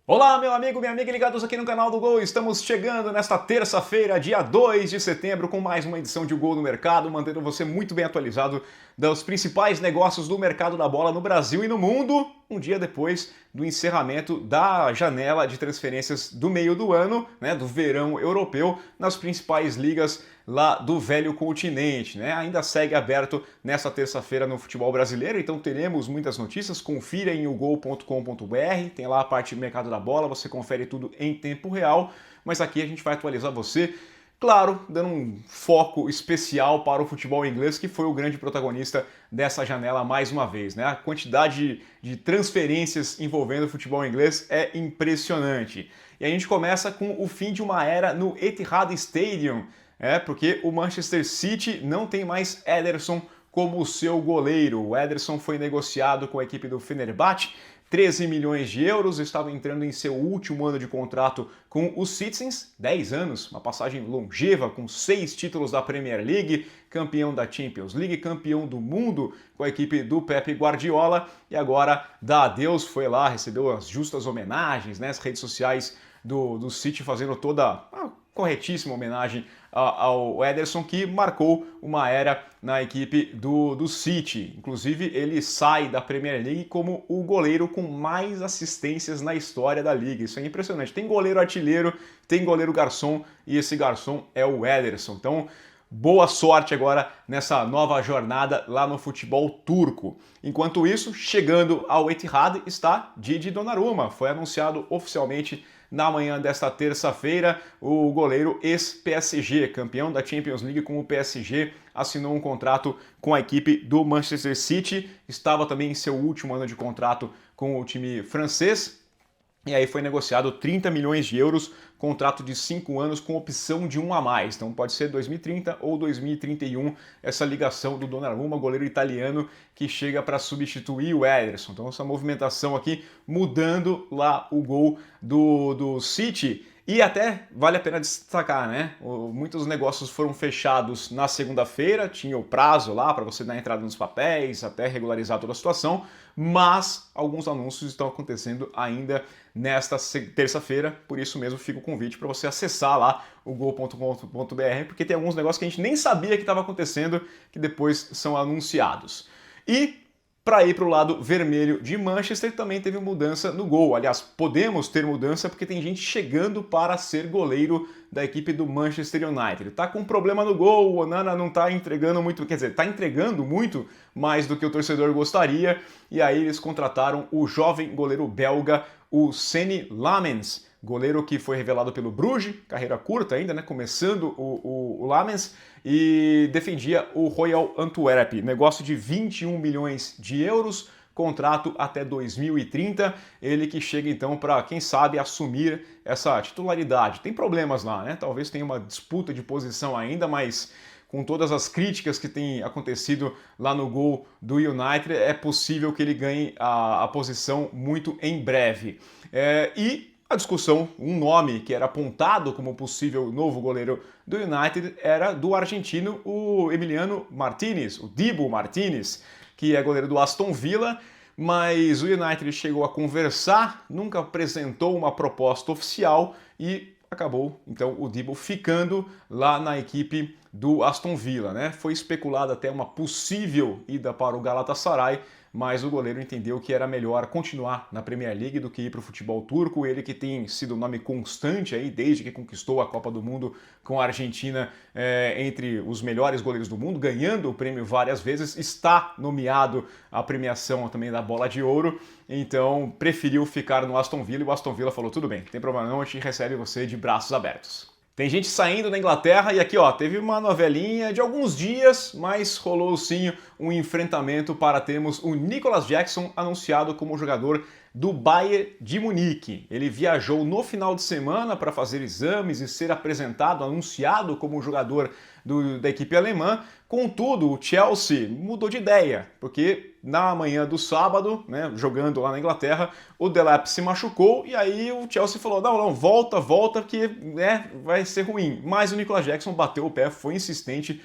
Olá, meu amigo, minha amiga ligados aqui no canal do Gol. Estamos chegando nesta terça-feira, dia 2 de setembro, com mais uma edição de O Gol no Mercado, mantendo você muito bem atualizado dos principais negócios do mercado da bola no Brasil e no mundo, um dia depois do encerramento da janela de transferências do meio do ano, né, do verão europeu, nas principais ligas lá do velho continente, né? Ainda segue aberto nesta terça-feira no futebol brasileiro, então teremos muitas notícias. Confira em ogol.com.br, tem lá a parte do mercado da bola, você confere tudo em tempo real, mas aqui a gente vai atualizar você, claro, dando um foco especial para o futebol inglês, que foi o grande protagonista dessa janela mais uma vez, né? A quantidade de transferências envolvendo o futebol inglês é impressionante. E a gente começa com o fim de uma era no Etihad Stadium, porque o Manchester City não tem mais Ederson como seu goleiro. O Ederson foi negociado com a equipe do Fenerbahçe, 13 milhões de euros, estava entrando em seu último ano de contrato com os Citizens, 10 anos, uma passagem longeva com 6 títulos da Premier League, campeão da Champions League, campeão do mundo com a equipe do Pep Guardiola, e agora dá adeus, foi lá, recebeu as justas homenagens, né, as redes sociais do City fazendo toda a corretíssima homenagem ao Ederson, que marcou uma era na equipe do City. Inclusive, ele sai da Premier League como o goleiro com mais assistências na história da liga. Isso é impressionante. Tem goleiro artilheiro, tem goleiro garçom, e esse garçom é o Ederson. Então, boa sorte agora nessa nova jornada lá no futebol turco. Enquanto isso, chegando ao Etihad está Didi Donnarumma. Foi anunciado oficialmente na manhã desta terça-feira, o goleiro ex-PSG, campeão da Champions League com o PSG, assinou um contrato com a equipe do Manchester City, estava também em seu último ano de contrato com o time francês, e aí foi negociado 30 milhões de euros, contrato de 5 anos com opção de um a mais. Então pode ser 2030 ou 2031 essa ligação do Donnarumma, goleiro italiano, que chega para substituir o Ederson. Então essa movimentação aqui mudando lá o gol do City. E até vale a pena destacar, né? Muitos negócios foram fechados na segunda-feira, tinha o prazo lá para você dar entrada nos papéis, até regularizar toda a situação, mas alguns anúncios estão acontecendo ainda nesta terça-feira, por isso mesmo fica o convite para você acessar lá o gol.com.br, porque tem alguns negócios que a gente nem sabia que estava acontecendo, que depois são anunciados. E para ir para o lado vermelho de Manchester, também teve mudança no gol. Aliás, podemos ter mudança porque tem gente chegando para ser goleiro da equipe do Manchester United. Tá com problema no gol, o Onana não tá entregando muito, quer dizer, tá entregando muito mais do que o torcedor gostaria, e aí eles contrataram o jovem goleiro belga, o Seny Lammens, goleiro que foi revelado pelo Bruges, carreira curta ainda, né, começando o Lammens, e defendia o Royal Antwerp, negócio de 21 milhões de euros, contrato até 2030, ele que chega então para, quem sabe, assumir essa titularidade. Tem problemas lá, né? Talvez tenha uma disputa de posição ainda, mas com todas as críticas que têm acontecido lá no gol do United, é possível que ele ganhe a posição muito em breve. E a discussão, um nome que era apontado como possível novo goleiro do United era do argentino, o Emiliano Martínez, o Dibu Martínez, que é goleiro do Aston Villa, mas o United chegou a conversar, nunca apresentou uma proposta oficial e acabou, então, o Dibu ficando lá na equipe do Aston Villa, né? Foi especulado até uma possível ida para o Galatasaray, mas o goleiro entendeu que era melhor continuar na Premier League do que ir para o futebol turco. Ele que tem sido um nome constante aí desde que conquistou a Copa do Mundo com a Argentina entre os melhores goleiros do mundo, ganhando o prêmio várias vezes, está nomeado à premiação também da Bola de Ouro, então preferiu ficar no Aston Villa e o Aston Villa falou, tudo bem, não tem problema não, a gente recebe você de braços abertos. Tem gente saindo da Inglaterra e aqui ó, teve uma novelinha de alguns dias, mas rolou sim um enfrentamento para termos o Nicolas Jackson anunciado como jogador do Bayern de Munique. Ele viajou no final de semana para fazer exames e ser apresentado, anunciado como jogador da equipe alemã. Contudo, o Chelsea mudou de ideia, porque na manhã do sábado, né, jogando lá na Inglaterra, o Delap se machucou e aí o Chelsea falou, não, volta, que vai ser ruim. Mas o Nicolas Jackson bateu o pé, foi insistente,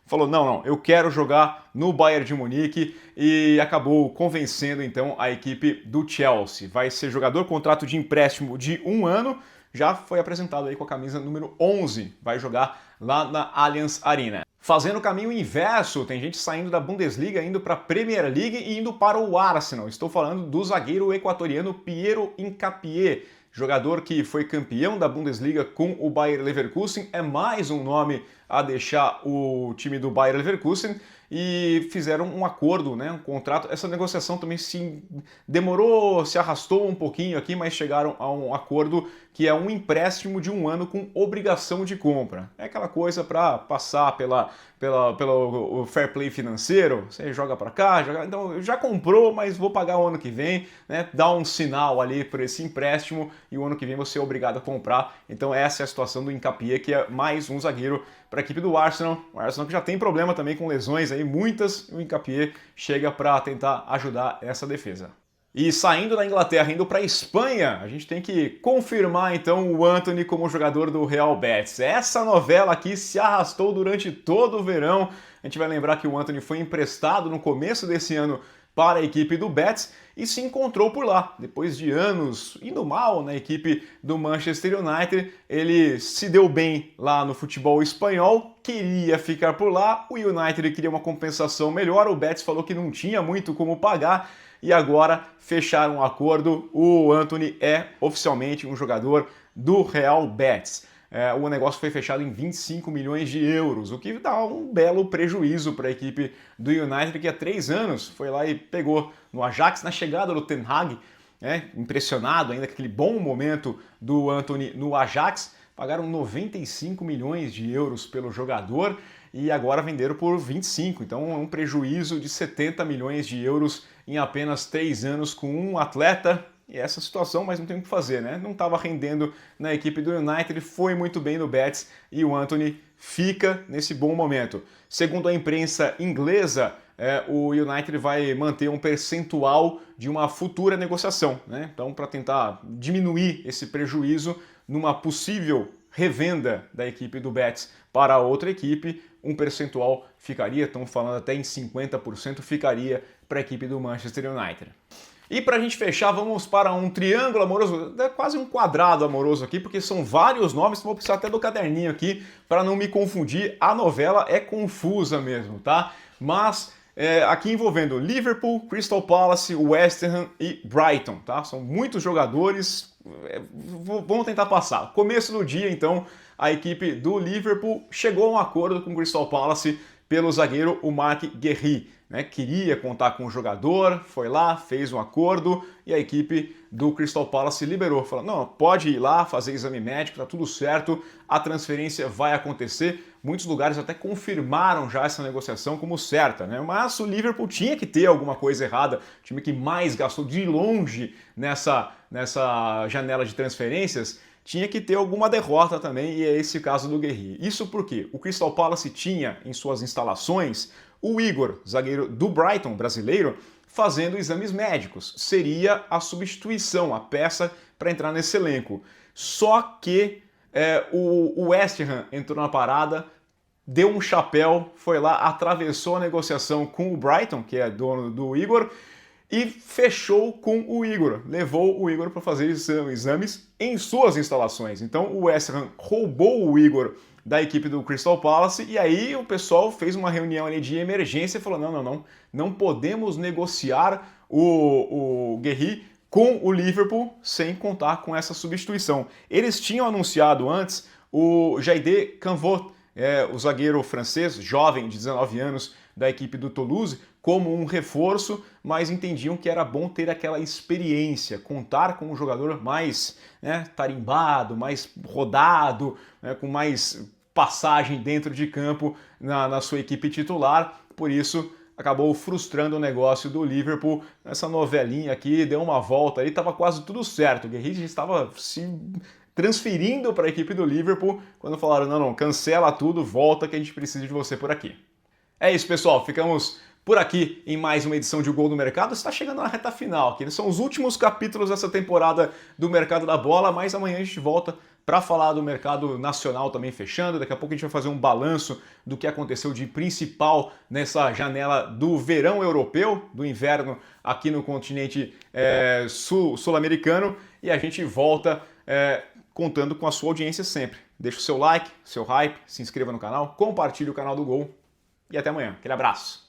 falou, não, eu quero jogar no Bayern de Munique e acabou convencendo então a equipe do Chelsea. Vai ser jogador, contrato de empréstimo de 1 ano, já foi apresentado aí com a camisa número 11, vai jogar lá na Allianz Arena. Fazendo o caminho inverso, tem gente saindo da Bundesliga, indo para a Premier League e indo para o Arsenal. Estou falando do zagueiro equatoriano Piero Hincapié, jogador que foi campeão da Bundesliga com o Bayer Leverkusen, é mais um nome a deixar o time do Bayer Leverkusen, e fizeram um acordo, né, um contrato. Essa negociação também se demorou, se arrastou um pouquinho aqui, mas chegaram a um acordo que é um empréstimo de 1 ano com obrigação de compra. É aquela coisa para passar pelo fair play financeiro, você joga para cá, então já comprou, mas vou pagar o ano que vem, né, dá um sinal ali por esse empréstimo e o ano que vem você é obrigado a comprar. Então essa é a situação do Hincapié, que é mais um zagueiro para a equipe do Arsenal. O Arsenal que já tem problema também com lesões aí, muitas, e o Hincapié chega para tentar ajudar essa defesa. E saindo da Inglaterra, indo para a Espanha, a gente tem que confirmar então o Antony como jogador do Real Betis. Essa novela aqui se arrastou durante todo o verão. A gente vai lembrar que o Antony foi emprestado no começo desse ano para a equipe do Betis e se encontrou por lá. Depois de anos indo mal na equipe do Manchester United, ele se deu bem lá no futebol espanhol, queria ficar por lá, o United queria uma compensação melhor, o Betis falou que não tinha muito como pagar, e agora fecharam um acordo. O Antony é oficialmente um jogador do Real Betis. O negócio foi fechado em 25 milhões de euros, o que dá um belo prejuízo para a equipe do United, que há 3 anos foi lá e pegou no Ajax, na chegada do Ten Hag, impressionado ainda com aquele bom momento do Antony no Ajax, pagaram 95 milhões de euros pelo jogador e agora venderam por 25, então é um prejuízo de 70 milhões de euros em apenas 3 anos com um atleta. E essa situação, mas não tem o que fazer, né? Não estava rendendo na equipe do United, foi muito bem no Betis e o Antony fica nesse bom momento. Segundo a imprensa inglesa, o United vai manter um percentual de uma futura negociação, né? Então, para tentar diminuir esse prejuízo numa possível revenda da equipe do Betis para outra equipe, um percentual ficaria, estão falando até em 50%, ficaria para a equipe do Manchester United. E para a gente fechar, vamos para um triângulo amoroso, quase um quadrado amoroso aqui, porque são vários nomes, vou precisar até do caderninho aqui para não me confundir. A novela é confusa mesmo, tá? Mas aqui envolvendo Liverpool, Crystal Palace, West Ham e Brighton, tá? São muitos jogadores, vamos tentar passar. Começo do dia, então, a equipe do Liverpool chegou a um acordo com o Crystal Palace pelo zagueiro, o Marc Guéhi, né? Queria contar com o jogador, foi lá, fez um acordo e a equipe do Crystal Palace liberou. Falou, não, pode ir lá, fazer exame médico, tá tudo certo, a transferência vai acontecer. Muitos lugares até confirmaram já essa negociação como certa, né? Mas o Liverpool tinha que ter alguma coisa errada, o time que mais gastou de longe nessa janela de transferências, tinha que ter alguma derrota também, e é esse o caso do Guéhi. Isso porque o Crystal Palace tinha em suas instalações o Igor, zagueiro do Brighton, brasileiro, fazendo exames médicos. Seria a substituição, a peça para entrar nesse elenco. Só que o West Ham entrou na parada, deu um chapéu, foi lá, atravessou a negociação com o Brighton, que é dono do Igor, e fechou com o Igor, levou o Igor para fazer exames em suas instalações. Então o West Ham roubou o Igor da equipe do Crystal Palace e aí o pessoal fez uma reunião ali de emergência e falou, não podemos negociar o Guéhi com o Liverpool sem contar com essa substituição. Eles tinham anunciado antes o Jaide Canvot, o zagueiro francês, jovem de 19 anos, da equipe do Toulouse, como um reforço, mas entendiam que era bom ter aquela experiência, contar com um jogador mais tarimbado, mais rodado, com mais passagem dentro de campo na sua equipe titular. Por isso, acabou frustrando o negócio do Liverpool. Essa novelinha aqui deu uma volta aí, estava quase tudo certo. O Guéhi estava se transferindo para a equipe do Liverpool quando falaram, não, cancela tudo, volta que a gente precisa de você por aqui. É isso, pessoal, ficamos por aqui em mais uma edição de O Gol do Mercado. Está chegando na reta final, que são os últimos capítulos dessa temporada do Mercado da Bola, mas amanhã a gente volta para falar do mercado nacional também fechando. Daqui a pouco a gente vai fazer um balanço do que aconteceu de principal nessa janela do verão europeu, do inverno aqui no continente sul-americano, e a gente volta contando com a sua audiência sempre. Deixa o seu like, seu hype, se inscreva no canal, compartilhe o canal do Gol e até amanhã. Aquele abraço!